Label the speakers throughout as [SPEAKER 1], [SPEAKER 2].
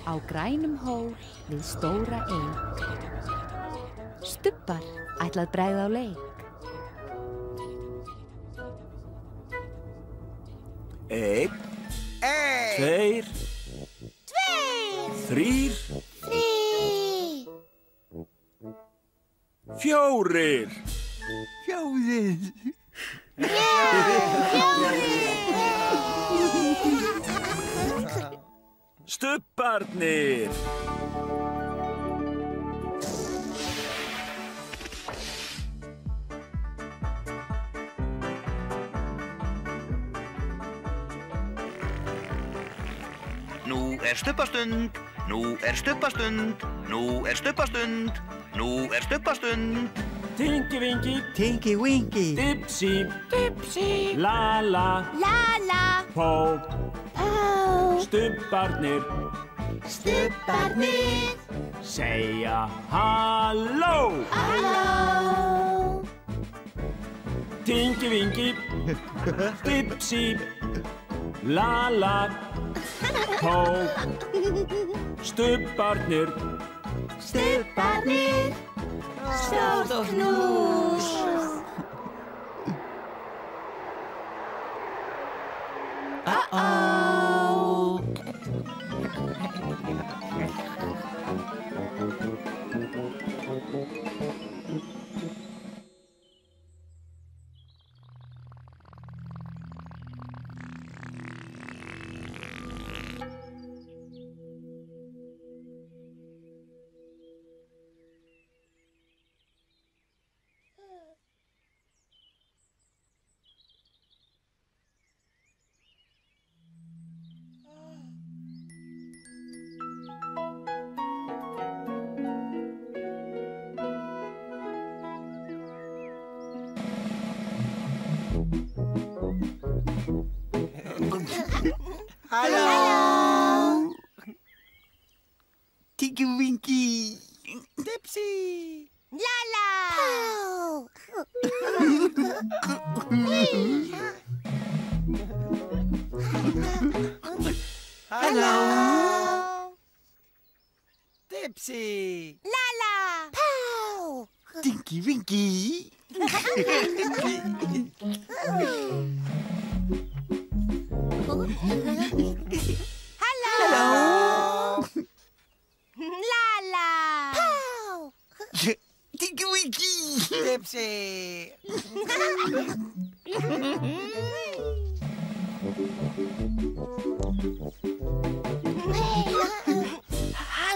[SPEAKER 1] á grænum hól við stóra eik. Stubbar ætlað bregða á leik.
[SPEAKER 2] Einn, tveir, þrír, fjórir. Stubbarnir.
[SPEAKER 3] Nú er stubbastund, nú er stubbastund, nú er stubbastund, nú er stubbastund.
[SPEAKER 2] Tingi-vingi,
[SPEAKER 4] Tinky-winky,
[SPEAKER 2] dipsi, dipsi, la-la,
[SPEAKER 5] La-la,
[SPEAKER 2] pó,
[SPEAKER 5] pó,
[SPEAKER 2] stubbarnir,
[SPEAKER 5] stubbarnir,
[SPEAKER 2] segja halló.
[SPEAKER 5] halló.
[SPEAKER 2] Tingi-vingi, dipsi, la-la, pó, stubbarnir,
[SPEAKER 5] Stubbarnir, stórt knús.
[SPEAKER 4] Hello. Tinky-winky, Dipsy.
[SPEAKER 5] La-la.
[SPEAKER 4] Hello. Dipsy.
[SPEAKER 5] La-la. Pow.
[SPEAKER 4] Tinky-winky.
[SPEAKER 5] Hello. La-la. Pow.
[SPEAKER 4] Tinky-winky. Dipsy.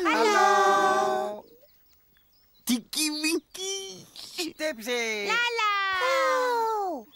[SPEAKER 5] Hello.
[SPEAKER 4] Tinky-winky. Dipsy.
[SPEAKER 5] La-la. Pow.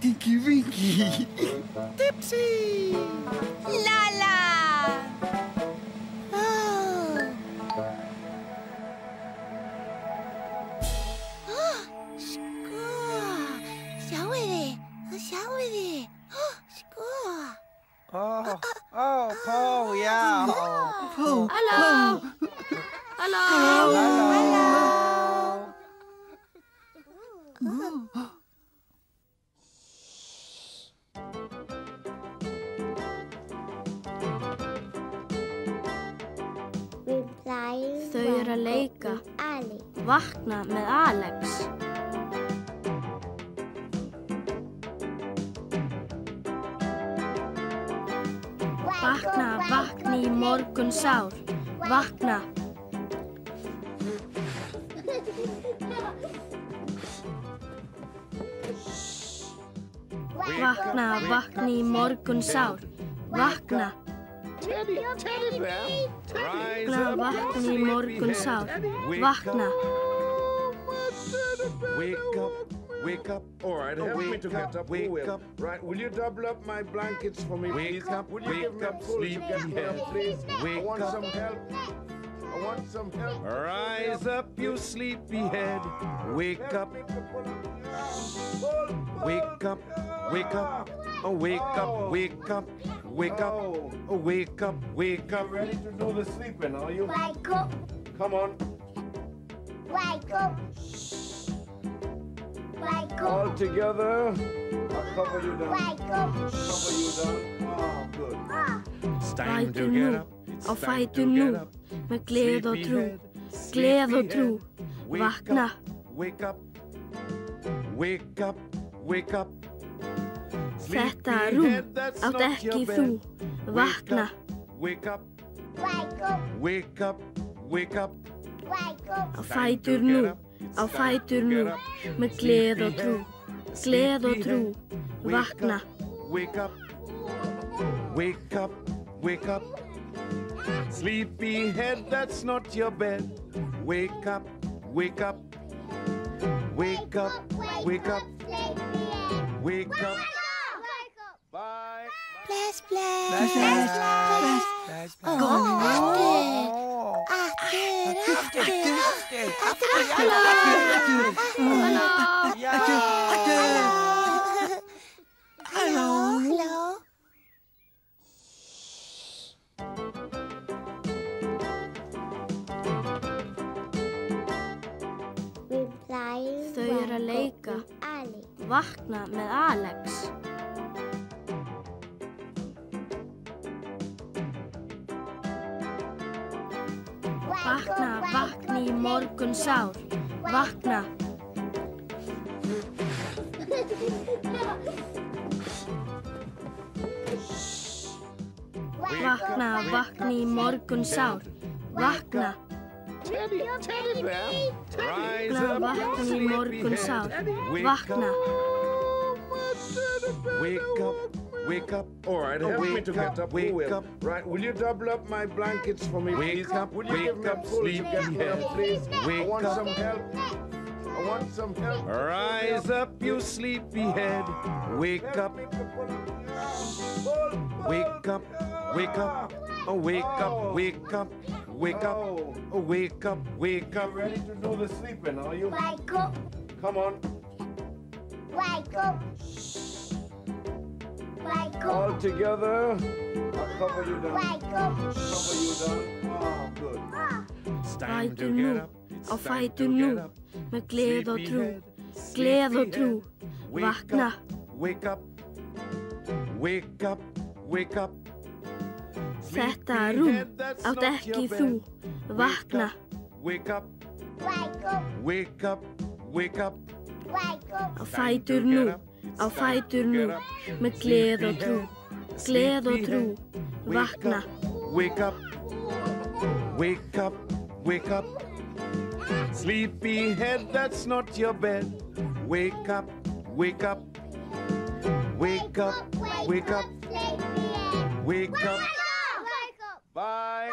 [SPEAKER 4] Tinky-winky. Dipsy.
[SPEAKER 5] La-la. Oh. Skoða. Sjáiði. Sjáiði. Skoða.
[SPEAKER 4] Oh, Paul, yeah.
[SPEAKER 1] Halló. Halló.
[SPEAKER 4] Hello.
[SPEAKER 5] Við
[SPEAKER 6] Þau eru að leika. Vakna með Alex. Vakna, vakni í morgun sár. Vakna. Vakna, vakni í morgun sár. Vakna.
[SPEAKER 7] Teddy bear, rise
[SPEAKER 6] Vakna,
[SPEAKER 7] up,
[SPEAKER 6] vakni í morgun sár. Vakna.
[SPEAKER 7] Wake up. All right, help me to get up. Wake up. Right, will you double up my blankets for me, please? Will you give me a pull to get me up, please? I want some help. I want some help. Rise up, you sleepyhead. Wake up. Wake up. Wake up. Oh, wake up. Wake up. Wake up. Oh, wake up. Wake up. Ready to do the sleeping, are you?
[SPEAKER 5] Wake up.
[SPEAKER 7] Come on.
[SPEAKER 5] Wake up. Wake up.
[SPEAKER 7] All together. I'll cover you down.
[SPEAKER 5] Wake up.
[SPEAKER 7] Cover you down. Oh, good. It's time to
[SPEAKER 6] Fætur
[SPEAKER 7] get
[SPEAKER 6] nú,
[SPEAKER 7] up. It's
[SPEAKER 6] á
[SPEAKER 7] time
[SPEAKER 6] fætur
[SPEAKER 7] to
[SPEAKER 6] nú,
[SPEAKER 7] get up.
[SPEAKER 6] með gleð og trú,
[SPEAKER 7] Sleepyhead,
[SPEAKER 6] gleð og trú,
[SPEAKER 7] Wake
[SPEAKER 6] vakna,
[SPEAKER 7] up, wake up, wake up, wake up.
[SPEAKER 6] þetta rúm
[SPEAKER 7] Sleepyhead, that's
[SPEAKER 6] átt
[SPEAKER 7] not
[SPEAKER 6] ekki
[SPEAKER 7] your
[SPEAKER 6] þú,
[SPEAKER 7] bed.
[SPEAKER 6] vakna,
[SPEAKER 7] Wake up,
[SPEAKER 5] Wake up.
[SPEAKER 7] wake up, wake up.
[SPEAKER 5] Wake up.
[SPEAKER 6] á fætur nú, á fætur nú, með gleð og trú, gleð og trú, vakna,
[SPEAKER 7] Wake up, wake up, wake up. Sleepyhead, that's not your bed. Wake up, wake up, wake up, wake up, wake up. Bye.
[SPEAKER 5] Bless, bless.
[SPEAKER 4] Bless,
[SPEAKER 5] Bless,
[SPEAKER 4] bless.
[SPEAKER 5] bless.
[SPEAKER 4] Bless, bless.
[SPEAKER 5] Gå aftur.
[SPEAKER 4] Oh.
[SPEAKER 5] Aftur. Hallå.
[SPEAKER 6] þau eru að leika, vakna með Alex. Vakna, vakni í morgun sár, vakna, vakna, vakni í morgun sár, vakna,
[SPEAKER 7] Teddy bear, rise
[SPEAKER 6] vakna,
[SPEAKER 7] up,
[SPEAKER 6] vakni í morgun sár, vakna,
[SPEAKER 7] wake up, wake up. All right, help me to get up. Wake up. Right, will you double up my blankets for me, please? Wake up, will you give me a pull to get me up, please? I want some help. I want some help. Rise up, you sleepyhead. Wake up. Wake up, wake up. Oh, wake up, wake up, wake up. Oh, wake up, wake up. Ready to do the sleeping, are you?
[SPEAKER 5] Wake up.
[SPEAKER 7] Come on.
[SPEAKER 5] Wake up. Wake up.
[SPEAKER 7] All together. I'll cover you down.
[SPEAKER 5] Wake up.
[SPEAKER 7] Cover you down. Oh, good. It's time
[SPEAKER 6] fætur
[SPEAKER 7] to
[SPEAKER 6] nú,
[SPEAKER 7] get up. It's
[SPEAKER 6] á
[SPEAKER 7] time
[SPEAKER 6] fætur
[SPEAKER 7] to
[SPEAKER 6] nú,
[SPEAKER 7] get up.
[SPEAKER 6] með gleð og trú,
[SPEAKER 7] Sleepyhead,
[SPEAKER 6] gleð og trú,
[SPEAKER 7] sleepyhead.
[SPEAKER 6] vakna,
[SPEAKER 7] Wake up. Wake up. Wake up.
[SPEAKER 6] þetta rúm
[SPEAKER 7] Sleepyhead, that's
[SPEAKER 6] átt
[SPEAKER 7] not
[SPEAKER 6] ekki
[SPEAKER 7] your
[SPEAKER 6] þú,
[SPEAKER 7] bed.
[SPEAKER 6] vakna,
[SPEAKER 7] Wake up.
[SPEAKER 5] Wake up.
[SPEAKER 7] Wake up. Wake up.
[SPEAKER 5] Wake up.
[SPEAKER 6] á fætur nú, á fætur nú, með gleð og trú, gleð og trú, vakna,
[SPEAKER 7] Wake up. Wake up. Wake up. Sleepyhead, that's not your bed. Wake up. Wake up. Wake up. Wake up. Wake up. Bye.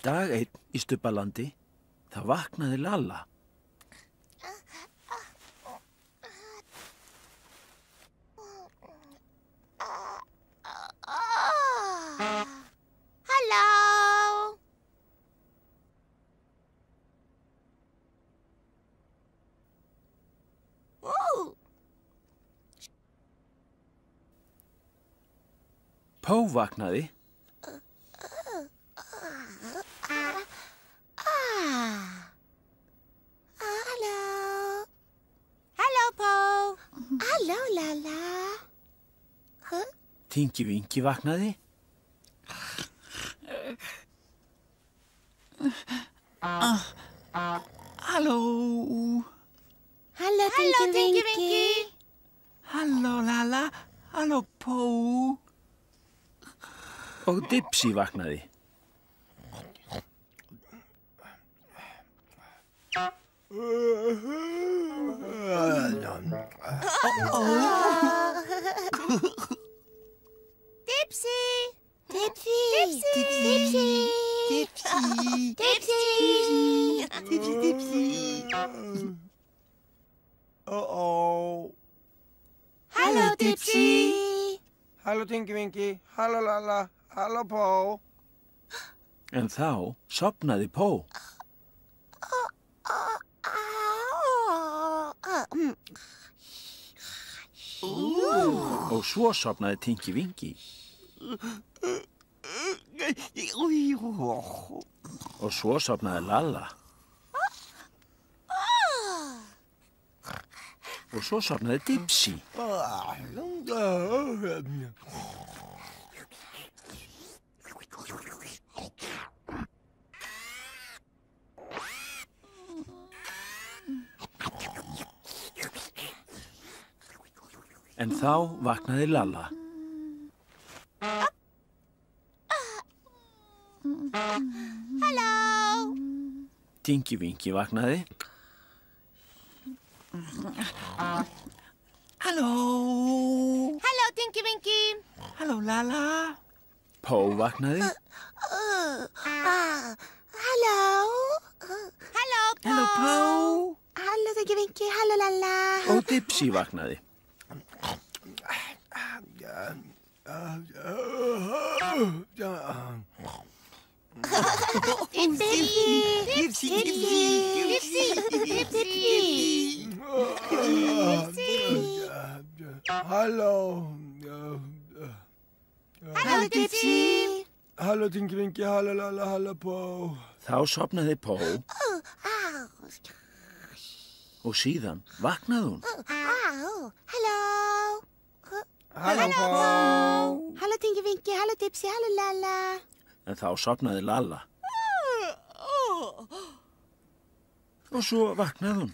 [SPEAKER 2] dag einn í Stubbalandi, það vaknaði Lalla.
[SPEAKER 5] Halló.
[SPEAKER 2] Pó vaknaði.
[SPEAKER 5] Halló, Pó. Halló, Lalla.
[SPEAKER 2] Tingi Vingi vaknaði.
[SPEAKER 8] Halló.
[SPEAKER 5] Halló, Tingi Vingi.
[SPEAKER 8] Halló, Lalla. Halló, Pó.
[SPEAKER 2] Og Dipsy vaknaði.
[SPEAKER 5] Dipsy. Dipsy. Dipsy. Dipsy. Dipsy.
[SPEAKER 8] Dipsy.
[SPEAKER 4] Uh-oh.
[SPEAKER 5] Halló, Dipsy.
[SPEAKER 4] Halló, Tingi Vingi. Halló, Lalla. Halló, Pó.
[SPEAKER 2] En þá sofnaði Pó. Og svo sofnaði Tingi Vingi. Og svo sofnaði Lalla. Og svo sofnaði Dipsy. En þá vaknaði Lalla.
[SPEAKER 5] Halló.
[SPEAKER 2] Tingi Vingi vaknaði.
[SPEAKER 8] Halló.
[SPEAKER 5] Halló, Tingi Vingi.
[SPEAKER 8] Halló, Lalla.
[SPEAKER 2] Pó vaknaði.
[SPEAKER 5] Halló. Halló, Pó.
[SPEAKER 8] Halló, Pó.
[SPEAKER 5] Halló, Tingi Vingi. Halló, Lalla.
[SPEAKER 2] Og Dipsy vaknaði.
[SPEAKER 4] Halló.
[SPEAKER 5] Halló, Dipsy.
[SPEAKER 4] Halló, Tingi Vingi. Halló, Lalla. Halló, Pó.
[SPEAKER 2] Þá sofnaði Pó og síðan vaknaði hún.
[SPEAKER 5] Halló.
[SPEAKER 4] Halló, Pó.
[SPEAKER 5] Halló, Tingi Vingi. Halló, Dipsy. Halló, Lalla.
[SPEAKER 2] En þá sofnaði Lalla. Og svo vaknaði hún.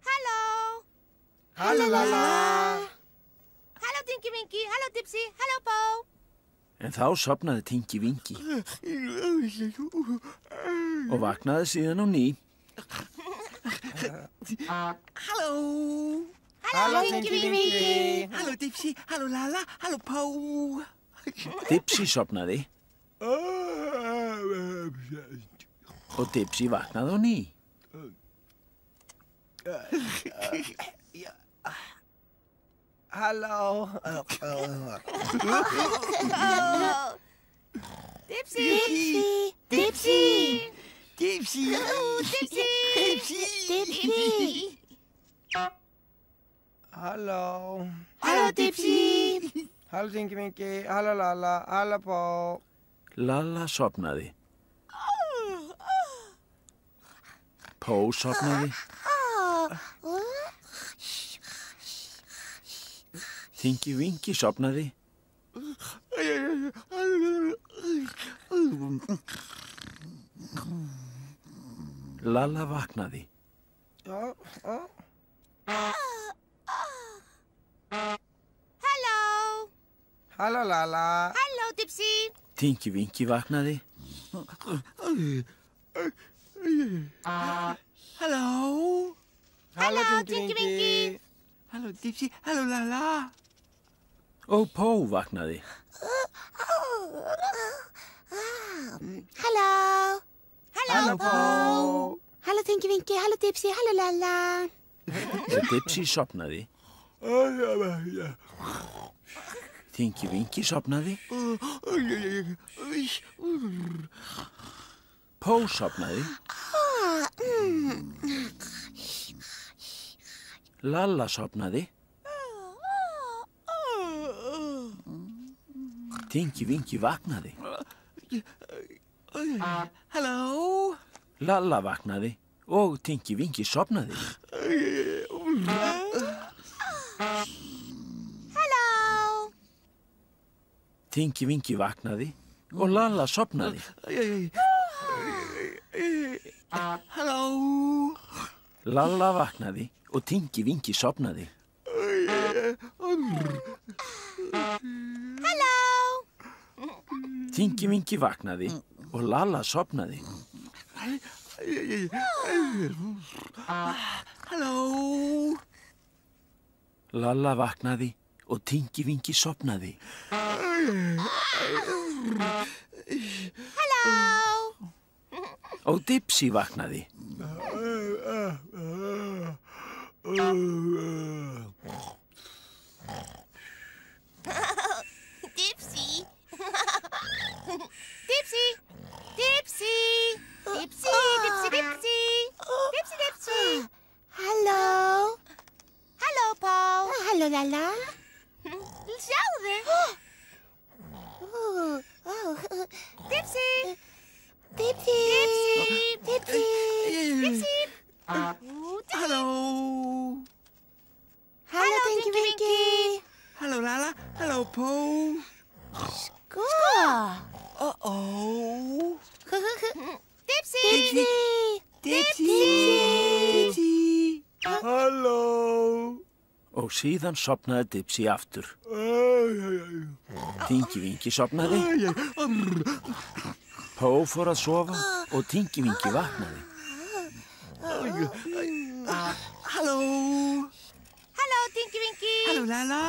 [SPEAKER 5] Halló.
[SPEAKER 4] Halló, Lalla.
[SPEAKER 5] Halló, Tingi Vingi. Halló, Dipsy. Halló, Pó.
[SPEAKER 2] En þá sofnaði Tingi Vingi. Og vaknaði síðan á ný.
[SPEAKER 8] Halló.
[SPEAKER 4] Halló, Tingi Vingi.
[SPEAKER 8] Halló, Dipsy. Halló, Lalla. Halló, Pó.
[SPEAKER 2] Dipsy sofnaði og Dipsy vaknaði á ný.
[SPEAKER 4] Halló.
[SPEAKER 5] Dipsy. Dipsy.
[SPEAKER 8] Dipsy.
[SPEAKER 5] Dipsy. Dipsy.
[SPEAKER 4] Halló.
[SPEAKER 5] Halló, Dipsy.
[SPEAKER 4] Halló, Tingi Vingi. Halló, Lalla. Halló, Pó.
[SPEAKER 2] Lalla sofnaði. Pó sofnaði. Tingi Vingi sofnaði. Lalla vaknaði.
[SPEAKER 5] Halló.
[SPEAKER 4] Halló, Lalla.
[SPEAKER 5] Halló, Dipsy.
[SPEAKER 2] Tingi Vingi vaknaði.
[SPEAKER 8] Halló.
[SPEAKER 4] Halló, Tingi
[SPEAKER 5] Tingi
[SPEAKER 4] Vingi.
[SPEAKER 8] Halló, Dipsy. Halló, Lalla.
[SPEAKER 2] Og Pó vaknaði.
[SPEAKER 5] Halló. Halló, Pó. Halló, Tinky Winky, halló, Dipsy, halló, Lalla.
[SPEAKER 2] Og Dipsy sopnaði. Tinky Winky sopnaði. Pó sopnaði. Lalla sopnaði. Tinky Winky vaknaði.
[SPEAKER 8] Halló.
[SPEAKER 2] Lalla vaknaði og Tinky Winky sopnaði.
[SPEAKER 5] Halló.
[SPEAKER 2] Tinky Winky vaknaði og Lalla sopnaði.
[SPEAKER 8] Halló.
[SPEAKER 2] Lalla vaknaði og Tinky Winky sopnaði.
[SPEAKER 5] Halló.
[SPEAKER 2] Tinky Winky vaknaði og Lalla sopnaði.
[SPEAKER 8] Halló.
[SPEAKER 2] Lalla vaknaði og Tinky Winky sopnaði.
[SPEAKER 5] Halló.
[SPEAKER 2] Og Dipsy vaknaði.
[SPEAKER 5] Dipsy. Dipsy. Dipsy. Dipsy, Dipsy, Dipsy. Dipsy, Dipsy. Halló. Halló, Pó. Halló, Lalla. Sjáðu. Dipsy. Dipsy. Dipsy. Dipsy.
[SPEAKER 8] Halló.
[SPEAKER 5] Halló, Tinky Winky.
[SPEAKER 8] Halló, Lalla. Halló, Pó.
[SPEAKER 5] Sko.
[SPEAKER 8] Uh-oh.
[SPEAKER 5] Dipsy.
[SPEAKER 8] Dipsy. Dipsy.
[SPEAKER 4] Halló.
[SPEAKER 2] Og síðan sopnaði Dipsy aftur. Tinky Winky sopnaði. Pó fór að sofa og Tinky Winky vaknaði.
[SPEAKER 8] Halló.
[SPEAKER 5] Halló, Tinky Winky.
[SPEAKER 8] Halló, Lalla.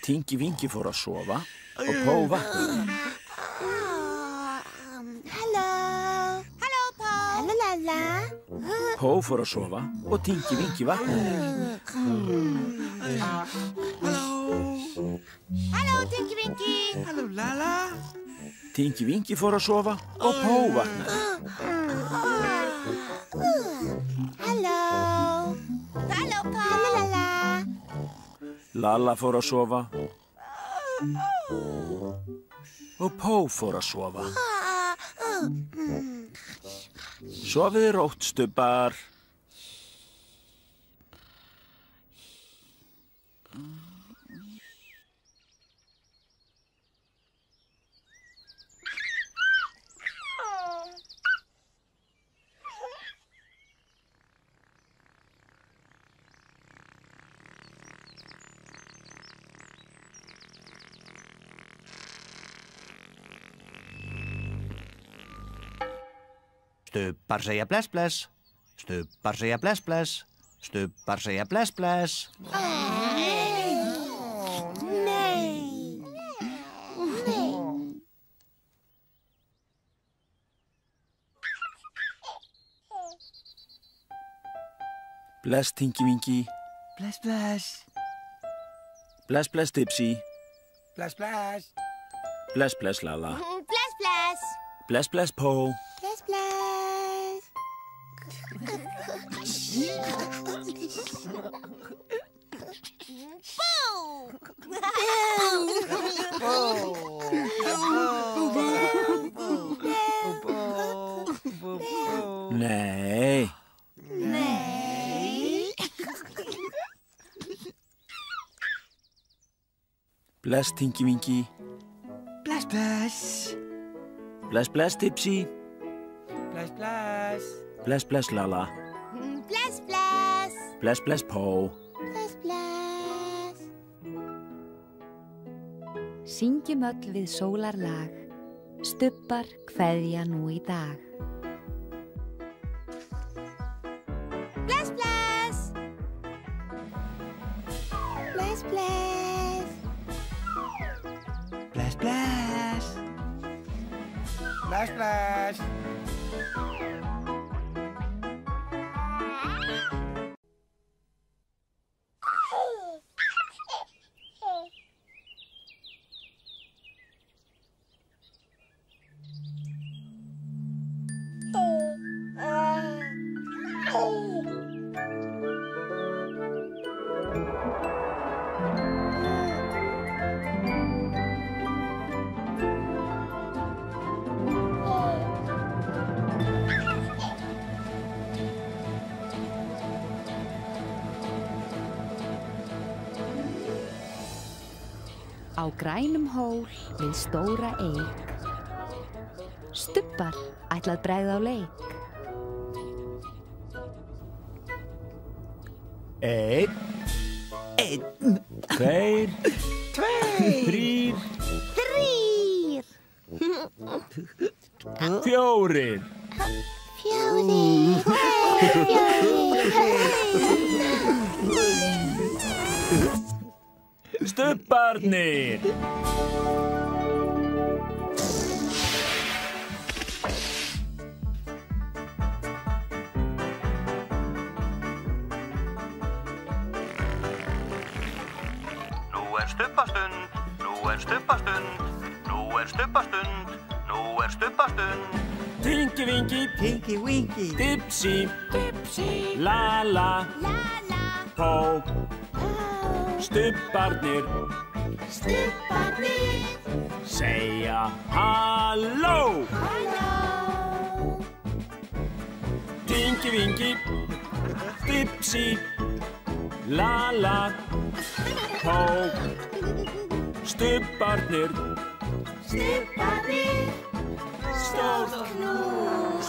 [SPEAKER 2] Tinky Winky fór að sofa og Pó vaknaði.
[SPEAKER 5] Halló. Halló, Pó. Halló, Lalla.
[SPEAKER 2] Pó fór að sofa og Tinky Winky vaknaði.
[SPEAKER 8] Halló.
[SPEAKER 5] Halló, Tinky Winky.
[SPEAKER 8] Halló, Lalla.
[SPEAKER 2] Tinky Winky fór að sofa og Pó vaknaði.
[SPEAKER 5] Halló. Halló, Pó. Halló, Lalla.
[SPEAKER 2] Lalla fór að sofa og Pó fór að sofa. Sofiði rótt, stubbar.
[SPEAKER 3] Stubbar segja bless bless. Stubbar segja bless bless. Stubbar segja bless bless.
[SPEAKER 2] Bless, Tinky Winky.
[SPEAKER 8] Bless, bless.
[SPEAKER 2] Bless, bless, Dipsy.
[SPEAKER 4] Bless, bless.
[SPEAKER 2] Bless, bless, Lalla.
[SPEAKER 5] Bless, bless.
[SPEAKER 2] Bless, bless, Pó.
[SPEAKER 5] Bless, bless.
[SPEAKER 2] Nei. Bless, Tinky Winky.
[SPEAKER 8] Bless, bless.
[SPEAKER 2] Bless, bless, Dipsy.
[SPEAKER 4] Bless, bless.
[SPEAKER 2] Bless, bless, Lalla.
[SPEAKER 5] Bless, bless.
[SPEAKER 2] Bless, bless, Pó.
[SPEAKER 5] Bless, bless.
[SPEAKER 1] Syngjum öll við sólarlag, stubbar kveðja nú í dag.
[SPEAKER 5] Bless, bless. Bless, bless.
[SPEAKER 8] Bless, bless.
[SPEAKER 4] Bless, bless.
[SPEAKER 1] Á grænum hól við stóra eik. Stubbar ætlað bregða á leik.
[SPEAKER 2] Einn.
[SPEAKER 8] Einn.
[SPEAKER 2] Tveir.
[SPEAKER 8] Tveir.
[SPEAKER 2] Þrír.
[SPEAKER 5] Þrír.
[SPEAKER 2] Fjórir.
[SPEAKER 5] Fjórir.
[SPEAKER 2] Stubbarnir.
[SPEAKER 3] Nú er stubbastund, nú er stubbastund, nú er stubbastund, nú er stubbastund.
[SPEAKER 2] Tingi vingi.
[SPEAKER 8] Tingi wingi.
[SPEAKER 2] Dipsi.
[SPEAKER 5] Dipsi.
[SPEAKER 2] Lala.
[SPEAKER 5] Lala.
[SPEAKER 2] Pó.
[SPEAKER 5] Pó.
[SPEAKER 2] Stubbarnir.
[SPEAKER 5] Stubbarnir.
[SPEAKER 2] Segja halló.
[SPEAKER 5] Halló.
[SPEAKER 2] Tingi vingi. Dipsi. Lala. Pó. Stubbarnir.
[SPEAKER 5] Stubbarnir. Stórt knús.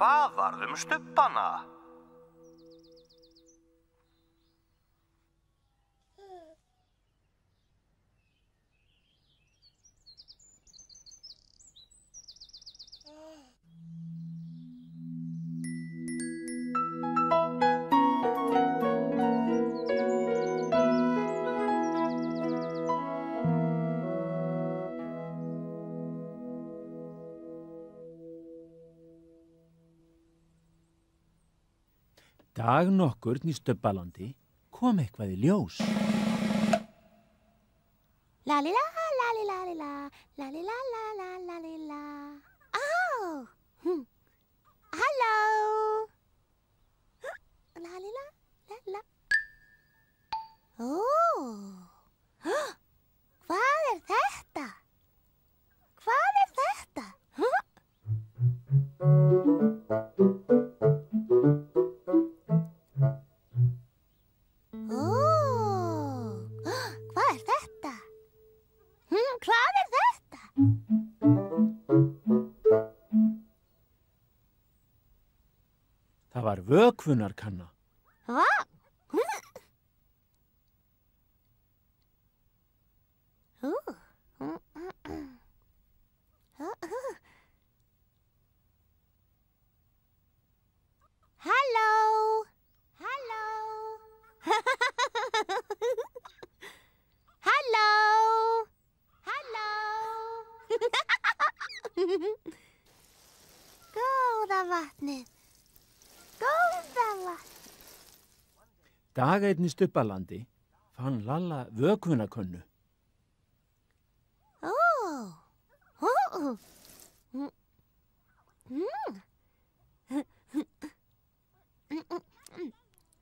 [SPEAKER 3] Hvað varð stubbana?
[SPEAKER 2] Dag nokkurn í Stubbalandi kom eitthvað í ljós.
[SPEAKER 5] Lalila, lalila, lalila, lalila, lalila, lalila. Á! Halló! Lalila, lalila. Ó! Hvað er þetta? Hvað er þetta? Hvað er þetta? Hvað er þetta?
[SPEAKER 2] Það var vökvunarkanna.
[SPEAKER 5] Hvað? Halló! Halló! Halló! Halló! Góða vatnið. Góða vatnið.
[SPEAKER 2] Dag einn í Stubbalandi fann Lalla vökvunarkönnu.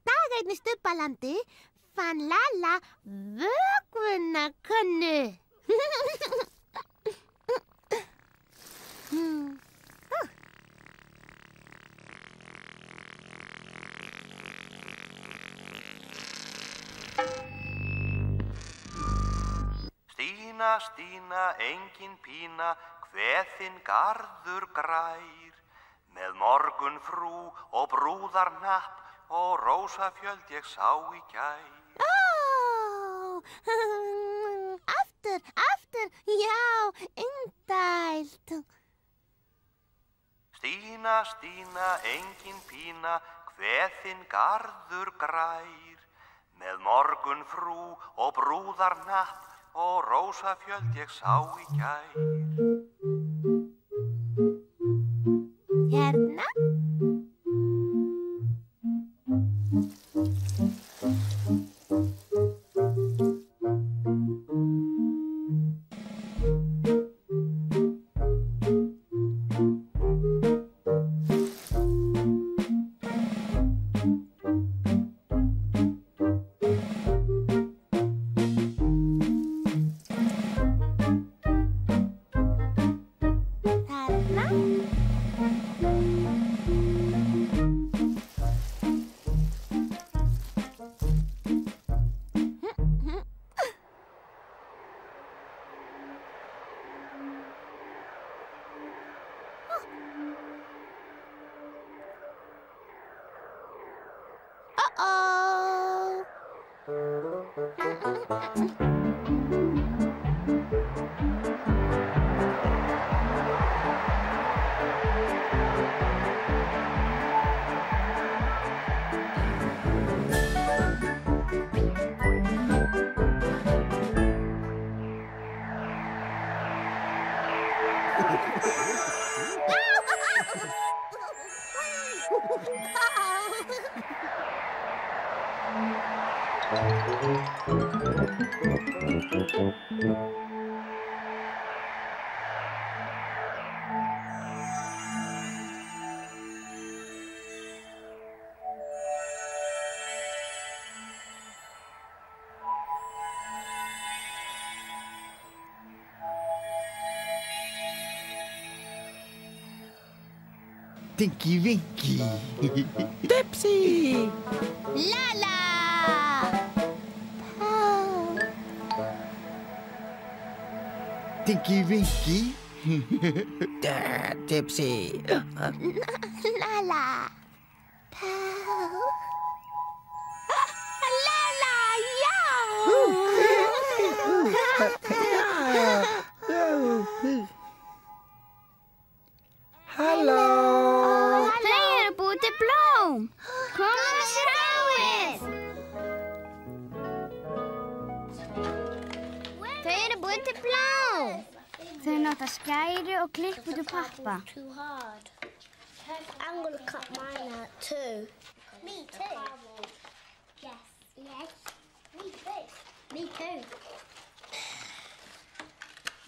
[SPEAKER 5] Dag einn í Stubbalandi fann Lalla vökvunarkönnu.
[SPEAKER 3] Stína, Stína, engin pína, hve þinn garður grær. Með morgunfrú og brúðarnapp og rósafjöld ég sá í gær.
[SPEAKER 5] Aftur, já, indælt.
[SPEAKER 3] Stína, Stína, engin pína, hve þinn garður grær, með morgunfrú og brúðarnapp og rósafjöld ég sá í gær.
[SPEAKER 5] Hérna?
[SPEAKER 8] Tinky Winky.
[SPEAKER 4] Dipsy!
[SPEAKER 5] Lala!
[SPEAKER 8] Tinky Winky.
[SPEAKER 4] Dipsy.
[SPEAKER 5] Lala! Lala, ja!
[SPEAKER 4] Halló!
[SPEAKER 6] Þau eru búið til blóm. Komum og sjáið. Þau eru búið til blóm. Þau nota skæri og klippa út úr pappa.
[SPEAKER 9] Too hard. I'm gonna cut mine out too. Me too. Yes. Yes. Me too. Me too.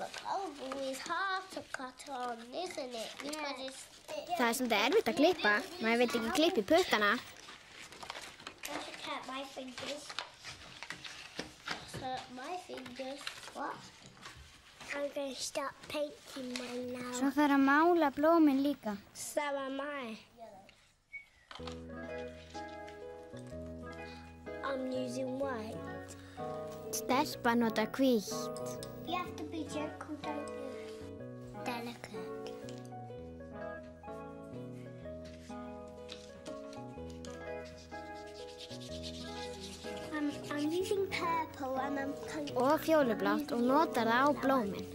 [SPEAKER 9] Look, oval is hard to cut on, isn't it? Because it's...
[SPEAKER 6] Það er svolítið erfitt að klippa. Maður veit ekki klippa í puttana.
[SPEAKER 9] I should cut my fingers. So my fingers. What? I'm going to start painting mine now.
[SPEAKER 6] Svo þarf að mála blómin líka.
[SPEAKER 9] So am I. I'm using white.
[SPEAKER 6] Stelpa nota hvítt.
[SPEAKER 9] You have to be gentle, don't you? Delicate. I'm using purple and I'm coloring.
[SPEAKER 6] Og fjólublátt og notar það á blómin.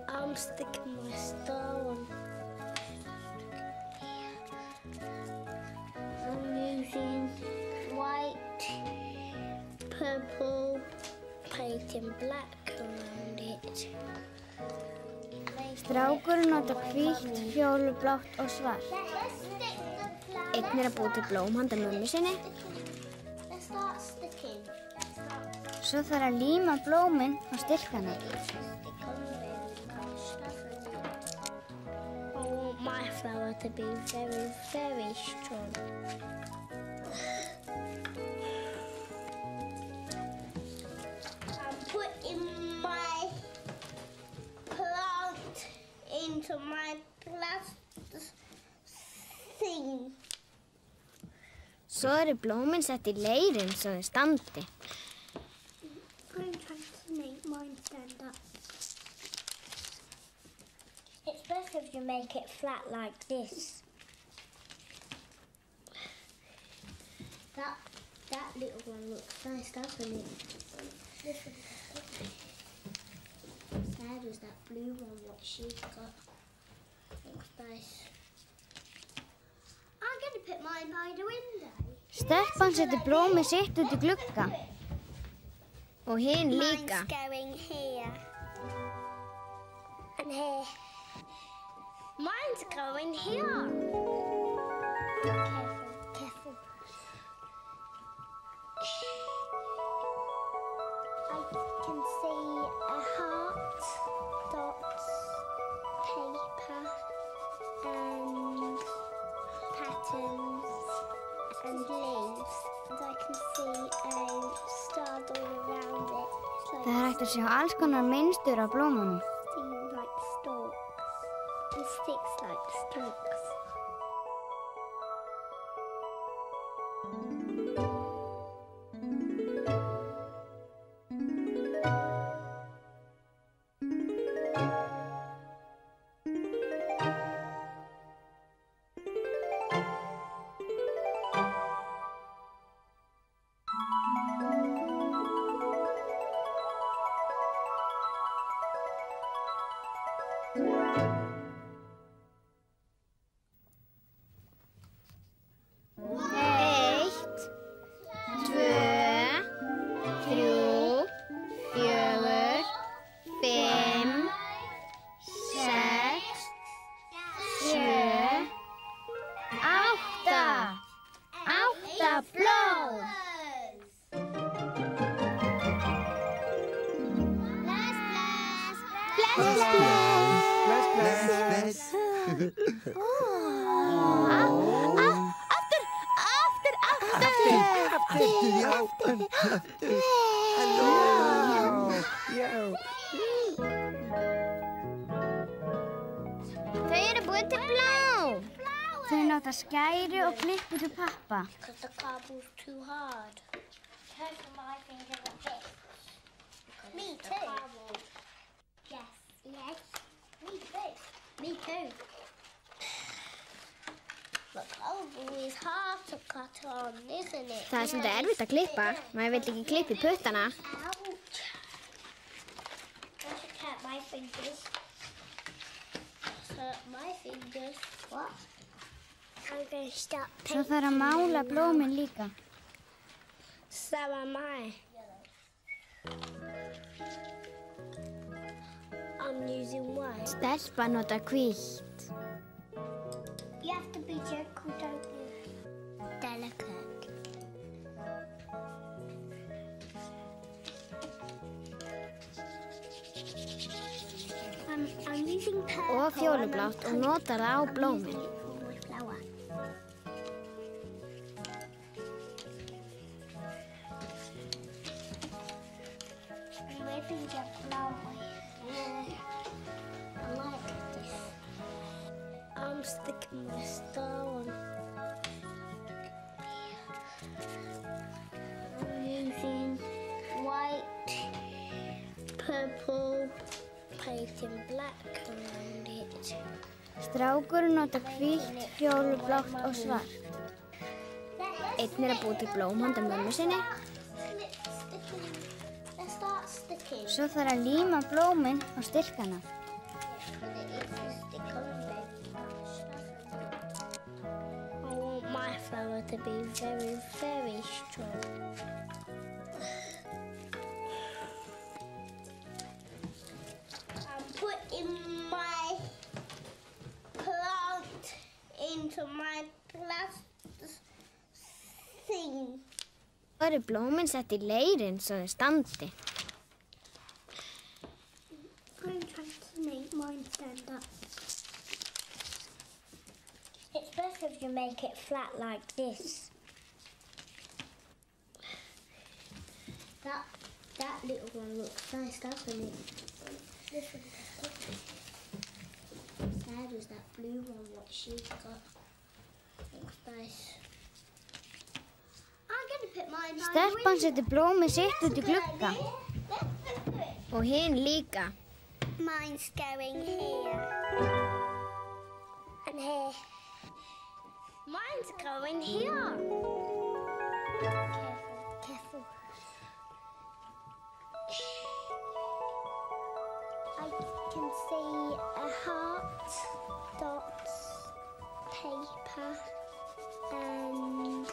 [SPEAKER 9] I'm sticking my star on. I'm using white, purple, painting black around it.
[SPEAKER 6] Strákurinn notar hvítt, fjólublátt og svart. Einn er að búa til blóm handa mömmu sinni.
[SPEAKER 9] Let's start sticking.
[SPEAKER 6] Svo þarf að líma blómin á stilkana.
[SPEAKER 9] I want my flower to be very, very strong. I'm putting my plant into my glass thing.
[SPEAKER 10] Svo eru blómin sett í leirinn svo þau standi.
[SPEAKER 9] I'm trying to make mine stand up. It's best if you make it flat like this. That little one looks nice, doesn't it? Sad is that blue one, what she's got. Looks nice. I'm going to put mine by the window.
[SPEAKER 10] Stelpan setur blómið sitt út í glugga. Og hinn líka.
[SPEAKER 9] Mine's going here. And here. Mine's going here. Careful. I can see a heart, dots, paper, and patterns and leaves. And I can see a star all around it.
[SPEAKER 10] Það hægt að sjá alls konar mynstur á blómunum.
[SPEAKER 9] Seem like stalks and sticks like stalks.
[SPEAKER 10] Þau eru búin til blóm. Þau nota skæri og klippu til pappa.
[SPEAKER 9] Because the cardboard's too hard. Because my finger a bit. Me too. Yes. Me too. Me too. The cardboard is hard to cut on, isn't it?
[SPEAKER 10] Það svolítið erfitt að klippa. Maður vill ekki klippa í puttana.
[SPEAKER 9] Ouch. I should cut my fingers. Hurt my fingers. What? I'm going to start
[SPEAKER 10] Svo þarf að mála blómin líka.
[SPEAKER 9] So am I. I'm using white.
[SPEAKER 10] Stelpa nota hvítt.
[SPEAKER 9] You have to be gentle, don't you? Delicate. I'm using purple.
[SPEAKER 10] Og fjólublátt og notar það á blómin.
[SPEAKER 9] Maybe the flower. I like this. I'm sticking my star on. I'm using white, purple, painting black around it.
[SPEAKER 10] Strákurinn nota hvítt, fjólublátt og svart. Einn að búa til blóm handa mömmu sinni. Svo þarf að líma blómin á stilkana.
[SPEAKER 9] I want my flower to be very, very strong. I'm putting my plant into my plastic thing.
[SPEAKER 10] Svo eru blómin sett í leirinn svo þau standi.
[SPEAKER 9] I'm trying to make mine stand up. It's best if you make it flat like this. That little one looks nice, doesn't it? Sad is that blue one, what she's got. Looks nice.
[SPEAKER 10] Stelpan setur blómið sitt út í glugga. Og hinn líka.
[SPEAKER 9] Mine's going here. And here. Mine's going here. Careful. I can see a heart, dots, paper, and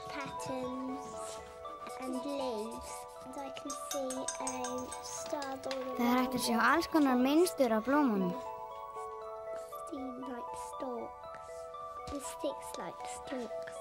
[SPEAKER 9] patterns, and leaves. And I can see a star all around.
[SPEAKER 10] Það hægt að sjá alls konar mynstur á blómunum.
[SPEAKER 9] Seem like stalks. The sticks like stalks.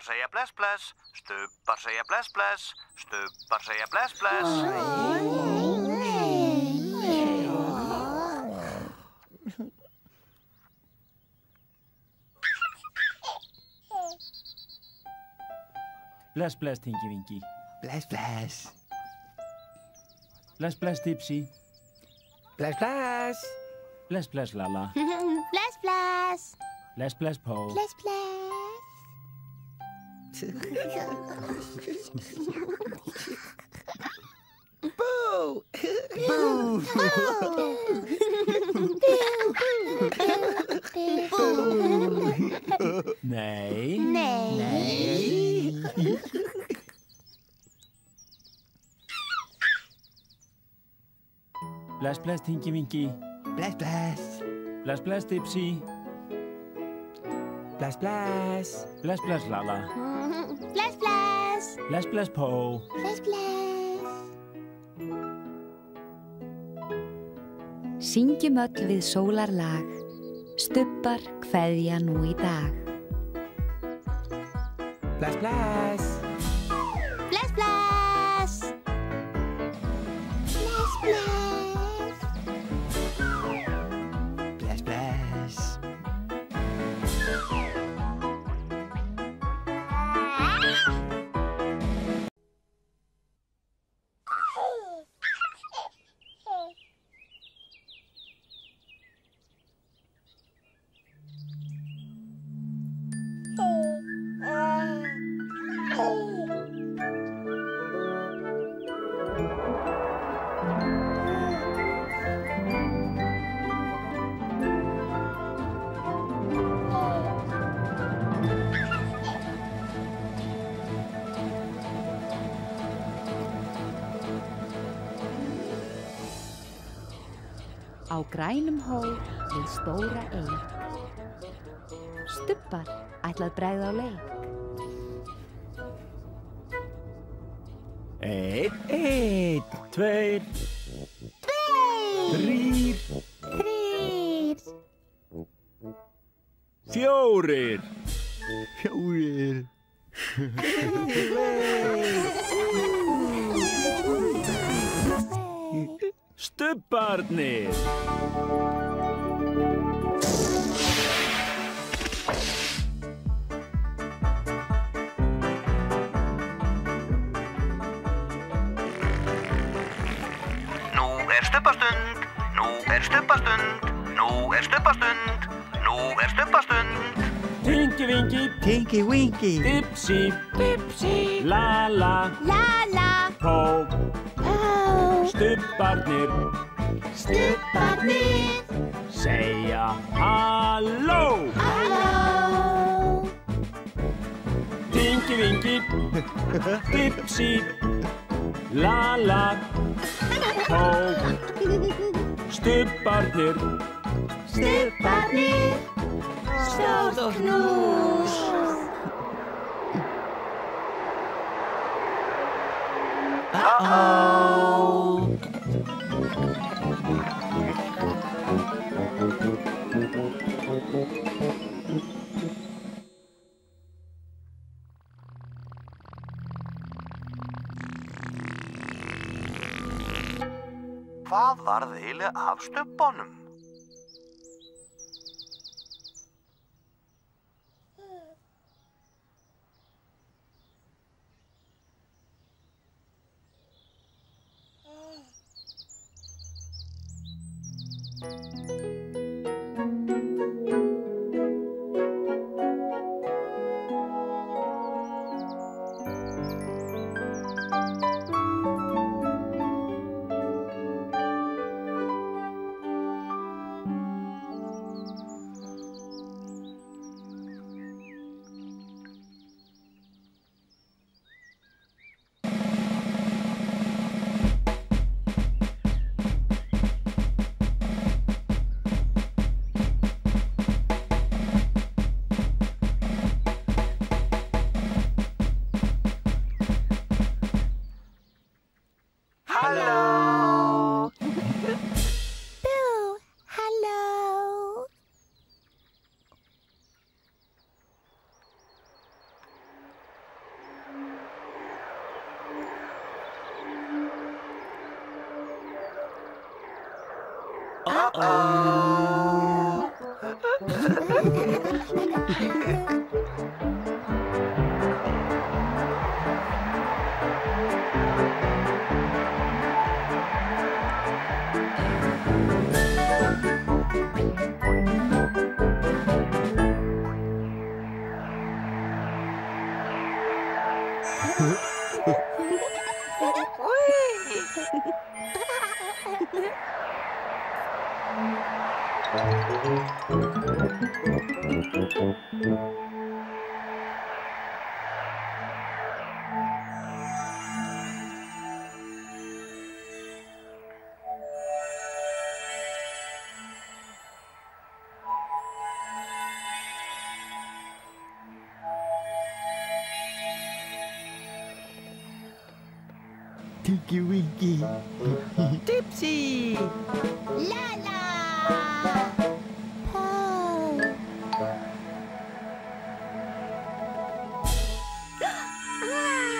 [SPEAKER 3] segja bless bless, stubbar segja bless bless, stubbar segja bless bless.
[SPEAKER 2] Bless, bless, Tinky Winky.
[SPEAKER 8] Bless, bless.
[SPEAKER 2] Bless, bless, Dipsy.
[SPEAKER 4] Bless, bless.
[SPEAKER 2] Bless, bless, Lala.
[SPEAKER 5] Bless, bless.
[SPEAKER 2] Bless, bless, Po.
[SPEAKER 5] Bless, bless.
[SPEAKER 4] Boo!
[SPEAKER 8] Boo!
[SPEAKER 2] Nee.
[SPEAKER 5] Nee.
[SPEAKER 2] Bless, bless, Tinky Winky.
[SPEAKER 8] Bless, bless.
[SPEAKER 2] Bless, bless, Dipsy.
[SPEAKER 4] Bless, bless.
[SPEAKER 2] Bless, bless, Lala.
[SPEAKER 5] Bless, bless.
[SPEAKER 2] Bless, bless, Po.
[SPEAKER 5] Bless, bless.
[SPEAKER 1] Syngjum öll við sólarlag, stubbar kveðja nú í dag.
[SPEAKER 4] Bless, bless.
[SPEAKER 5] Bless, bless. Bless, bless.
[SPEAKER 8] Bless, bless.
[SPEAKER 1] Á grænum hól við stóra eik. Stubbar ætlað bregða á leik.
[SPEAKER 2] Einn, tveir, þrír, fjórir.
[SPEAKER 8] Fjórir.
[SPEAKER 2] Stubbarnir.
[SPEAKER 3] Nú er stubbastund, nú er stubbastund, nú er stubbastund, nú er stubbastund.
[SPEAKER 2] Tinky Winky,
[SPEAKER 8] Tinky Winky.
[SPEAKER 2] Dipsy,
[SPEAKER 5] Dipsy.
[SPEAKER 2] Lala,
[SPEAKER 5] Lala.
[SPEAKER 2] Po.
[SPEAKER 5] Pó.
[SPEAKER 2] Stubbarnir,
[SPEAKER 5] Stubbarnir.
[SPEAKER 2] segja halló.
[SPEAKER 5] Halló.
[SPEAKER 2] Tinky Winky, Dipsy, Lala, Po. Stubbarnir,
[SPEAKER 5] Stubbarnir. Stórt knús.
[SPEAKER 3] Hvað varð eiginlega af stubbunum?
[SPEAKER 5] Halló. Boo. Halló.
[SPEAKER 8] Tinky Winky.
[SPEAKER 4] Dipsy.
[SPEAKER 5] Lala. Paul.
[SPEAKER 8] Lala.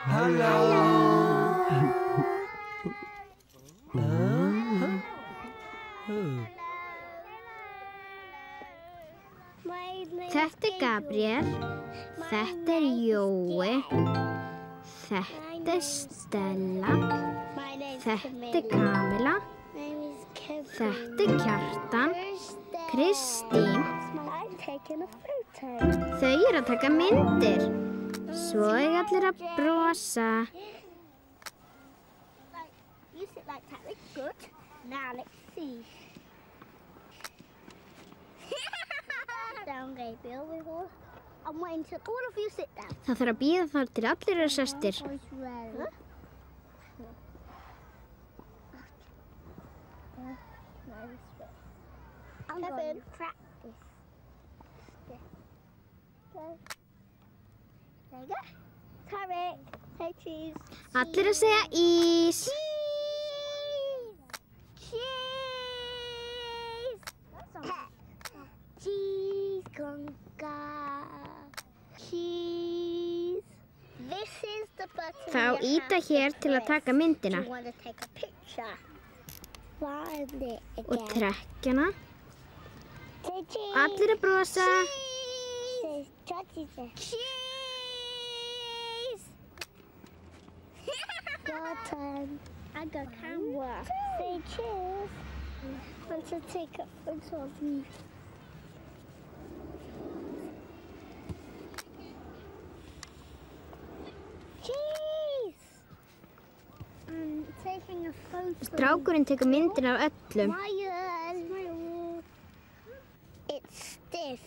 [SPEAKER 4] Hello.
[SPEAKER 10] Þetta Gabriel, þetta Jói, þetta Stella, þetta Kamila, þetta Kjartan, Kristín. Þau að taka myndir. Svo allir að brosa.
[SPEAKER 9] You sit like that, that's good. Now let's see. Down, Gabriel. I'm waiting till all of you sit down.
[SPEAKER 10] Það þarf að bíða þar til allir eru sestir.
[SPEAKER 9] I'm going to practice. There you go. Tarek, say cheese.
[SPEAKER 10] Allir að segja ís.
[SPEAKER 9] Cheese. Cheese conga. Cheese. This is the button.
[SPEAKER 10] Þá íta hér til að taka myndina.
[SPEAKER 9] You want to take a picture. Find it again.
[SPEAKER 10] Og trekkjana.
[SPEAKER 9] Say cheese.
[SPEAKER 10] Allir að brosa.
[SPEAKER 9] Cheese. Cheese. Your turn. I got camera. Say cheese. I want to take a photo of you. Cheese. I'm taking a photo.
[SPEAKER 10] Strákurinn tekur myndir af öllum.
[SPEAKER 9] It's stiff.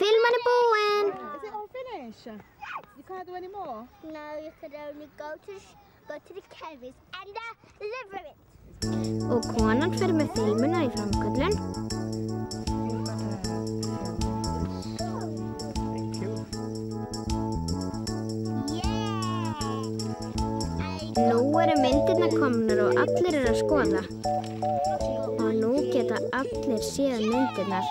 [SPEAKER 10] Filman búinn.
[SPEAKER 11] Is it all finished? You can't do any more?
[SPEAKER 9] No, you could only go to the chemist and deliver it.
[SPEAKER 10] Og konan fer með filmuna í framköllun. Nú eru myndirnar komnar og allir eru að skoða. Og nú geta allir séð myndirnar.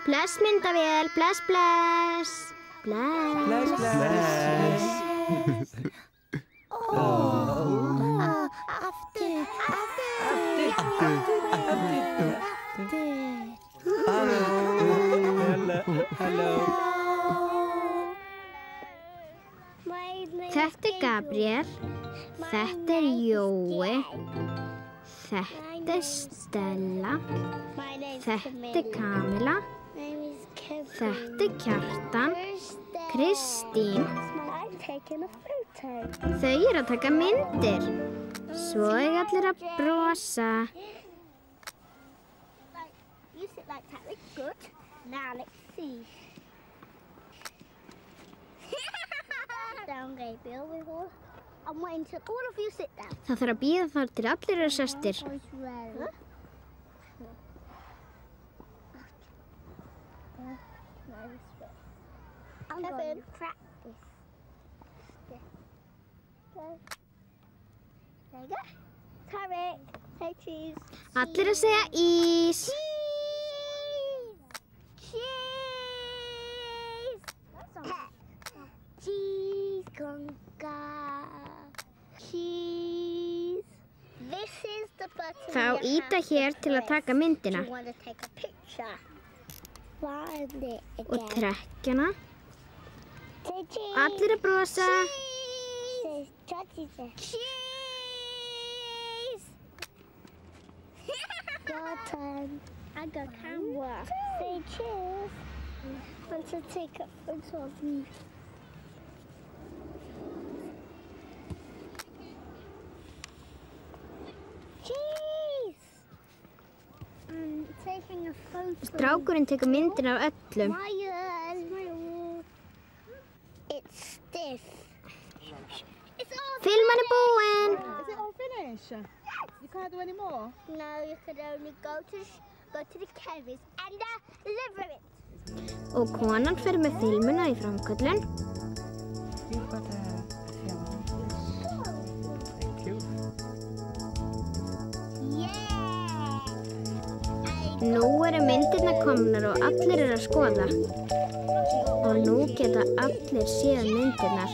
[SPEAKER 10] Bless myndavél, bless, bless. Bless.
[SPEAKER 4] Bless, bless. Hello.
[SPEAKER 10] Þetta Gabriel, þetta Jói, þetta Stella, þetta Kamila, Þetta Kjartan, Kristín. Þau að taka myndir. Svo allir að brosa.
[SPEAKER 9] You sit like that, it's good. Now let's see. Down, Gabriel, I'm waiting till all of you sit down.
[SPEAKER 10] Það þarf að bíða þar til allir eru sestir.
[SPEAKER 9] I'm going to practice. There you go. Tarek, say cheese.
[SPEAKER 10] Allir að segja ís.
[SPEAKER 9] Cheese! Cheese conga. Cheese. This is the button.
[SPEAKER 10] Þá íta hér til að taka myndina.
[SPEAKER 9] You want to take a picture. Find it again.
[SPEAKER 10] Og trekkjana.
[SPEAKER 9] Say cheese.
[SPEAKER 10] Allir að brosa.
[SPEAKER 9] Cheese. Cheese. Your turn. I got camera. Say cheese. Want to take a photo of me. Cheese. I'm taking a photo.
[SPEAKER 10] Strákurinn tekur myndina af öllum.
[SPEAKER 9] It's stiff.
[SPEAKER 10] Filman búinn.
[SPEAKER 11] Is it all finished? You can't do any more?
[SPEAKER 9] No, you could only go to the chemist and deliver it.
[SPEAKER 10] Og konan fer með filmuna í framköllun. Nú eru myndirnar komnar og allir eru að skoða. Og nú geta allir séð myndirnar.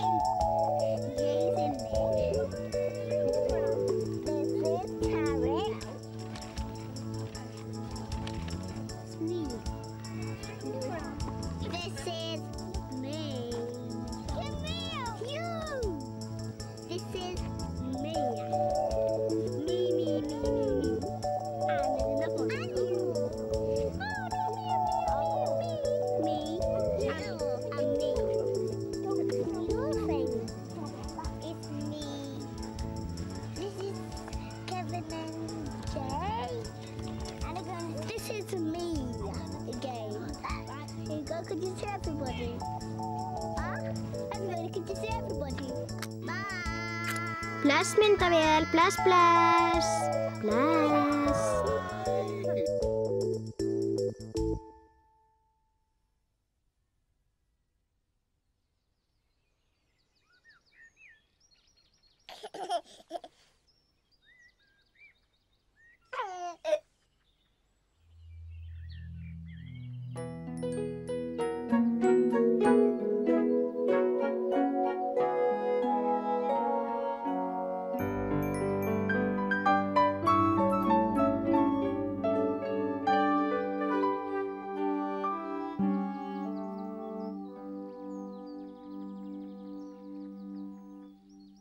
[SPEAKER 9] Could you see everybody? Everybody, could you see everybody? Bye!
[SPEAKER 10] Bless myndavél, bless, bless, bless.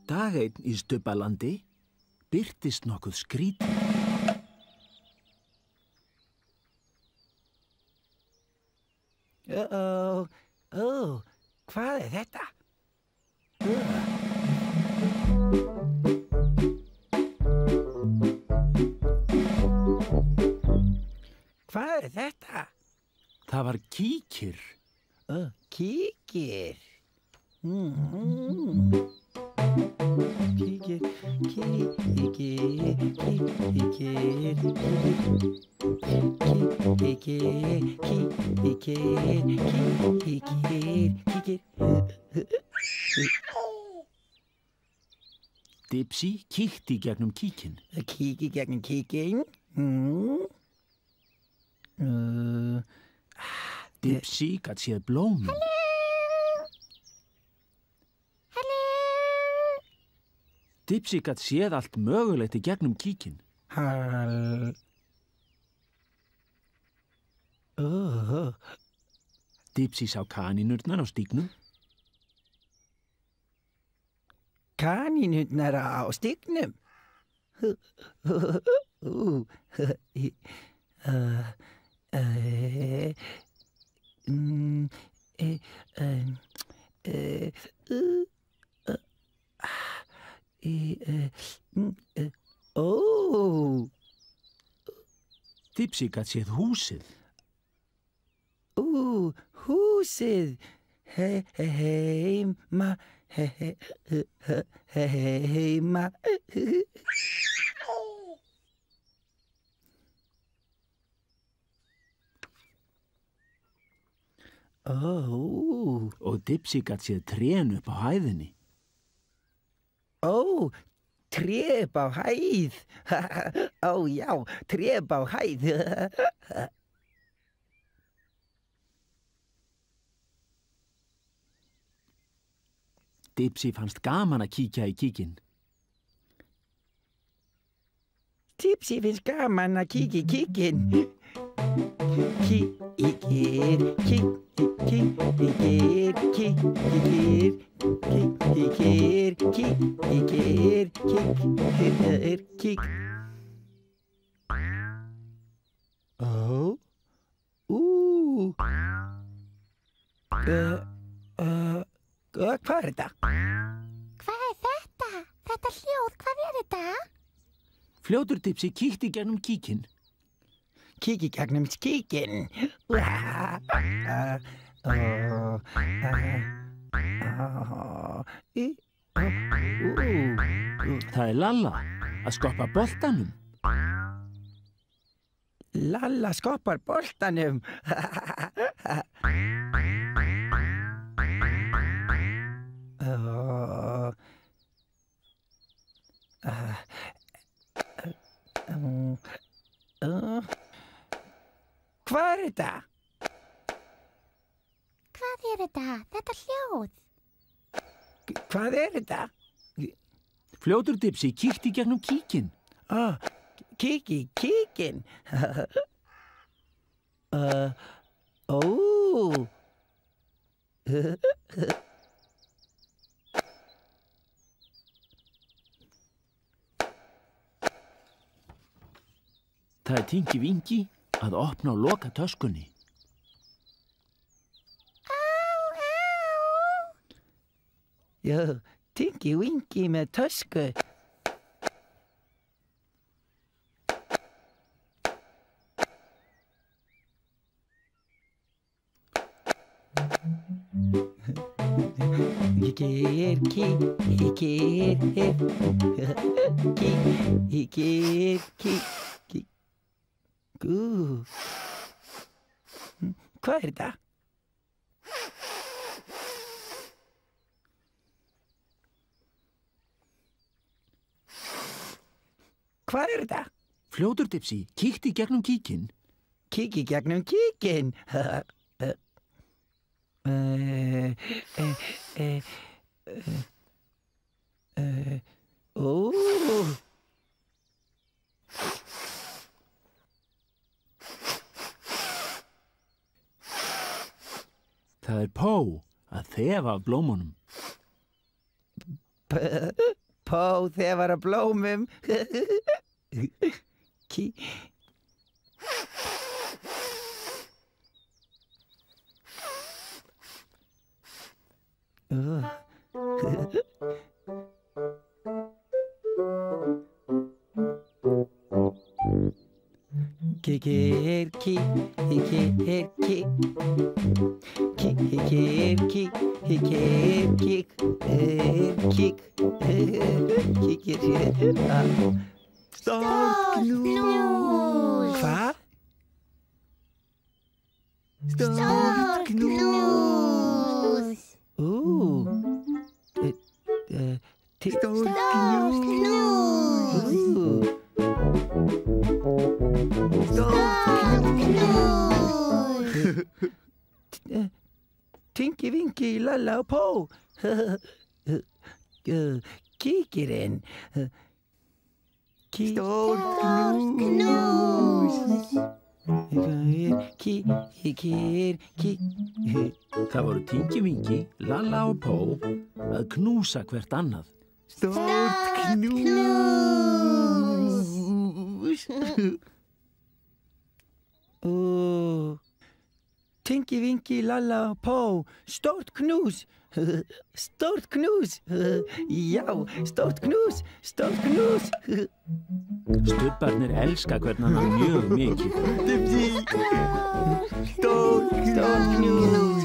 [SPEAKER 2] Dag einn í Stubbalandi birtist nokkuð skrítið.
[SPEAKER 8] Hvað þetta? Hvað þetta?
[SPEAKER 2] Það var kíkir.
[SPEAKER 8] Kíkir. Kíkir,
[SPEAKER 2] Dipsy kíkti í gegnum kíkinn.
[SPEAKER 8] Kíkir gegnum kíkinn.
[SPEAKER 2] Dipsy gat séð blómin. Dipsy gat séð allt mögulegt í gegnum kíkinn. Dipsy sá kanínurnar á stígnum.
[SPEAKER 8] Kanínurnar á stígnum?
[SPEAKER 2] Dipsy gat séð húsið.
[SPEAKER 8] Húsið. Heima. Heima.
[SPEAKER 2] Og Dipsy gat séð trén upp á hæðinni.
[SPEAKER 8] Tré upp á hæð. Já, tré upp á hæð.
[SPEAKER 2] Dipsy fannst gaman að kíkja í kíkinn.
[SPEAKER 8] Dipsy finnst gaman að kíkja í kíkinn. Hvað þetta?
[SPEAKER 5] Hvað þetta? Þetta hljóð, hvað þetta?
[SPEAKER 2] Fljótur Dipsy kíkti gegnum kíkinn.
[SPEAKER 8] Kíkti gegnum kíkinn.
[SPEAKER 2] Það Lalla að skoppa boltanum.
[SPEAKER 8] Lalla skoppar boltanum. Hvað þetta?
[SPEAKER 5] Hvað þetta? Þetta hljóð.
[SPEAKER 8] Hvað þetta?
[SPEAKER 2] Fljótur Dipsy kíkti gegnum kíkinn.
[SPEAKER 8] Kíkinn.
[SPEAKER 2] Það Tingi Vingi að opna og loka töskunni.
[SPEAKER 8] Já, Tingi Vingi með tösku. Hvað þetta? Hvað þetta?
[SPEAKER 2] Fljótur Dipsy kíkti gegnum kíkinn.
[SPEAKER 8] Kíkti gegnum kíkinn.
[SPEAKER 2] Það Pó að þefa af blómunum.
[SPEAKER 8] Pó þefar af blómum.
[SPEAKER 5] Stórknús.
[SPEAKER 8] Hvað?
[SPEAKER 5] Stórknús.
[SPEAKER 8] Tingi Vingi, Lalla og Pó. Kíkirinn.
[SPEAKER 5] Stórknús.
[SPEAKER 2] Það voru Tingi Vingi, Lalla og Pó að knúsa hvert annað.
[SPEAKER 5] Stórknús.
[SPEAKER 8] Tinky Winky, Lalla og Pó, stórt knús. Stórt knús. Já, stórt knús, stórt knús.
[SPEAKER 2] Stubbarnir elska hvern annan mjög mikið.
[SPEAKER 8] Dipsy. Stórt knús.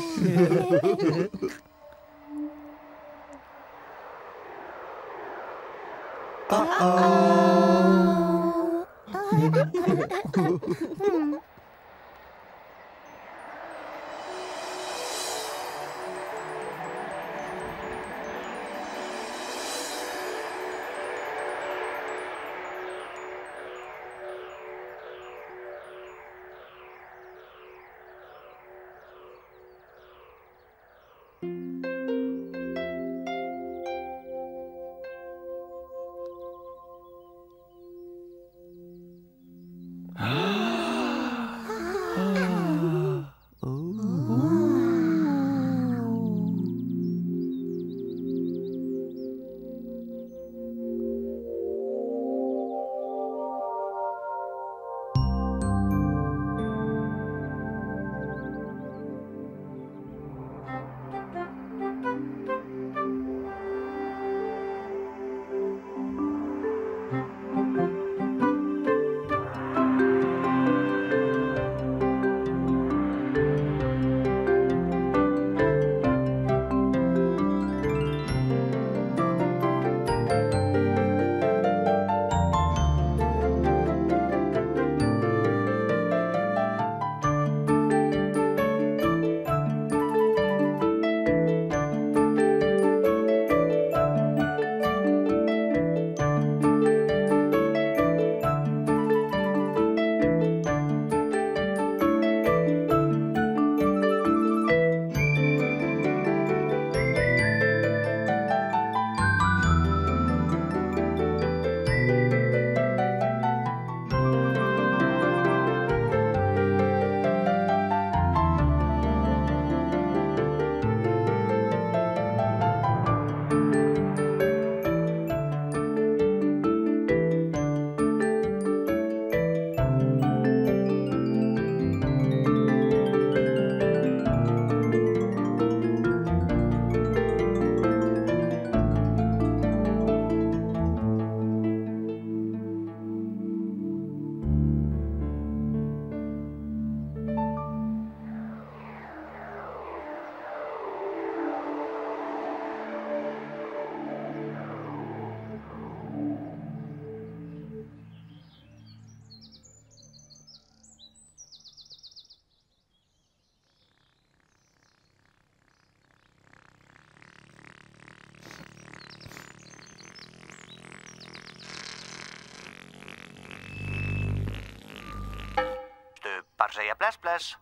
[SPEAKER 3] Stubbar segja bless bless.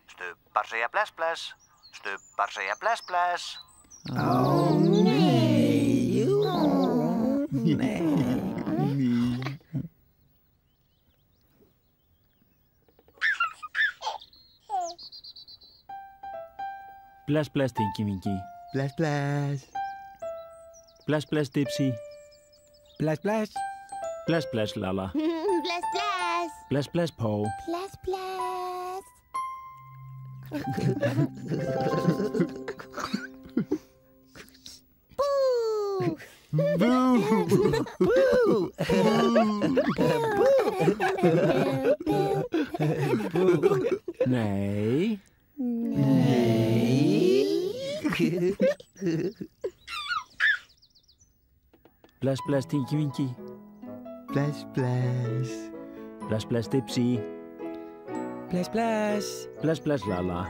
[SPEAKER 3] Stubbar segja bless bless. Stubbar segja bless bless.
[SPEAKER 8] Ó, nei. Nei.
[SPEAKER 2] Bless, bless, Tinky Winky.
[SPEAKER 8] Bless, bless.
[SPEAKER 2] Bless, bless, Dipsy.
[SPEAKER 8] Bless, bless.
[SPEAKER 2] Bless, bless, Lalla.
[SPEAKER 5] Bless, bless.
[SPEAKER 2] Bless, bless, Po.
[SPEAKER 5] Bless, bless. Boo!
[SPEAKER 8] Boo!
[SPEAKER 2] Nei. Bless, bless, Tinky Winky.
[SPEAKER 8] Bless, bless.
[SPEAKER 2] Bless, bless, Dipsy.
[SPEAKER 8] Bless, bless.
[SPEAKER 2] Bless, bless, Lalla.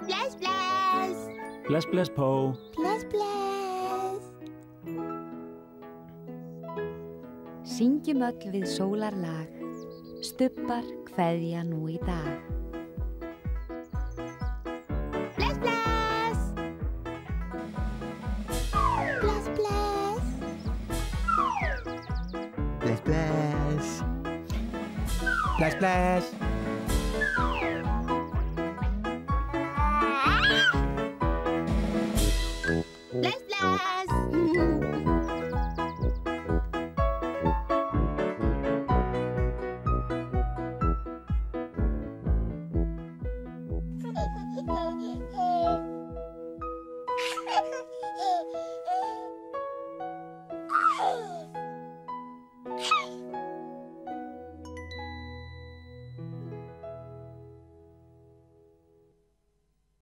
[SPEAKER 5] Bless, bless.
[SPEAKER 2] Bless, bless, Po.
[SPEAKER 5] Bless, bless.
[SPEAKER 1] Syngjum öll við sólarlag. Stubbar kveðja nú í dag.
[SPEAKER 5] Bless, bless. Bless, bless.
[SPEAKER 8] Bless, bless. Bless, bless.
[SPEAKER 5] Bless, bless.